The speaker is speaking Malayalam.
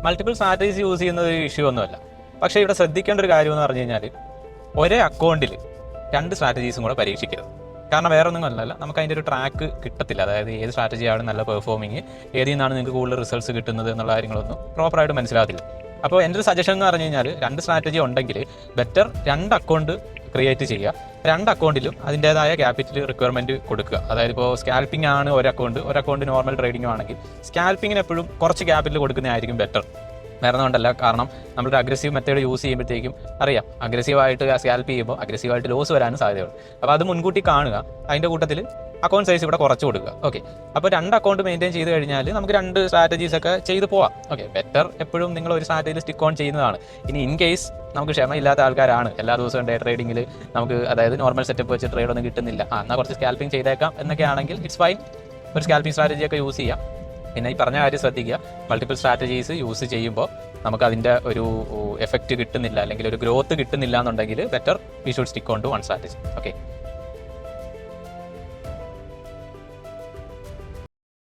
മൾട്ടിപ്പിൾ സ്ട്രാറ്റജീസ് യൂസ് ചെയ്യുന്നത് ഒരു ഇഷ്യൂ ഒന്നുമല്ല. പക്ഷേ ഇവിടെ ശ്രദ്ധിക്കേണ്ട ഒരു കാര്യം എന്ന് പറഞ്ഞു കഴിഞ്ഞാൽ ഒരേ അക്കൗണ്ടിൽ 2 സ്ട്രാറ്റജീസും കൂടെ പരീക്ഷിക്കരുത്. കാരണം വേറെ ഒന്നും അല്ലല്ല, നമുക്ക് അതിൻ്റെ ഒരു ട്രാക്ക് കിട്ടത്തില്ല. അതായത് ഏത് സ്ട്രാറ്റജിയാണ് നല്ല പെർഫോമിങ്, ഏതിൽ നിന്നാണ് നിങ്ങൾക്ക് കൂടുതൽ റിസൾട്ട്സ് കിട്ടുന്നത് എന്നുള്ള കാര്യങ്ങളൊന്നും പ്രോപ്പറായിട്ട് മനസ്സിലാകത്തില്ല. അപ്പോൾ എൻ്റെ ഒരു സജഷൻ എന്ന് പറഞ്ഞു കഴിഞ്ഞാൽ 2 സ്ട്രാറ്റജി ഉണ്ടെങ്കിൽ ബെറ്റർ 2 അക്കൗണ്ട് ക്രിയേറ്റ് ചെയ്യുക. 2 അക്കൗണ്ടിലും അതിൻ്റേതായ ക്യാപിറ്റൽ റിക്വയർമെൻറ്റ് കൊടുക്കുക. അതായത് ഇപ്പോൾ സ്കാൽപ്പിംഗ് ആണ് ഒരു അക്കൗണ്ട് നോർമൽ ട്രേഡിംഗ് ആണെങ്കിൽ സ്കാൽപ്പിങ്ങിന് എപ്പോഴും കുറച്ച് ക്യാപിറ്റൽ കൊടുക്കുന്നതായിരിക്കും ബെറ്റർ. വേറെ ഒന്നുകൊണ്ടല്ല, കാരണം നമ്മളൊരു അഗ്രസീവ് മെത്തേഡ് യൂസ് ചെയ്യുമ്പോഴത്തേക്കും അറിയാം അഗ്രസീവായിട്ട് സ്കാൽപ്പ് ചെയ്യുമ്പോൾ അഗ്രസീവായിട്ട് ലോസ് വരാനും സാധ്യതയുണ്ട്. അപ്പോൾ അത് മുൻകൂട്ടി കാണുക. അതിൻ്റെ കൂട്ടത്തിൽ അക്കൗണ്ട് സൈസ് ഇവിടെ കുറച്ച് കൊടുക്കുക. ഓക്കെ, അപ്പോൾ 2 അക്കൗണ്ട് മെയിൻറ്റെയിൻ ചെയ്ത് കഴിഞ്ഞാൽ നമുക്ക് 2 സ്ട്രാറ്റജീസ് ഒക്കെ ചെയ്ത് പോവാം. ഓക്കെ, ബെറ്റർ എപ്പോഴും നിങ്ങൾ ഒരു സ്ട്രാറ്റജിയിൽ സ്റ്റിക്ക് ഓൺ ചെയ്യുന്നതാണ്. ഇനി ഇൻ കേസ് നമുക്ക് ക്ഷമയില്ലാത്ത ആൾക്കാരാണ്, എല്ലാ ദിവസവും ഡേ ട്രേഡിങ്ങിൽ നമുക്ക് അതായത് നോർമൽ സെറ്റപ്പ് വെച്ച് ട്രേഡ് ഒന്നും കിട്ടുന്നില്ല, എന്നാൽ കുറച്ച് സ്കാൽപ്പിംഗ് ചെയ്തേക്കാം എന്നൊക്കെ ആണെങ്കിൽ ഇറ്റ്സ് ഫൈൻ. ഒരു സ്കാൽപ്പിംഗ് സ്ട്രാറ്റജിയൊക്കെ യൂസ് ചെയ്യാം. പിന്നെ ഈ പറഞ്ഞ കാര്യം ശ്രദ്ധിക്കുക, മൾട്ടിപ്പിൾ സ്ട്രാറ്റജീസ് യൂസ് ചെയ്യുമ്പോൾ നമുക്ക് അതിൻ്റെ ഒരു എഫക്റ്റ് കിട്ടുന്നില്ല അല്ലെങ്കിൽ ഒരു ഗ്രോത്ത് കിട്ടുന്നില്ല എന്നുണ്ടെങ്കിൽ better we should stick on to 1 strategy. Okay.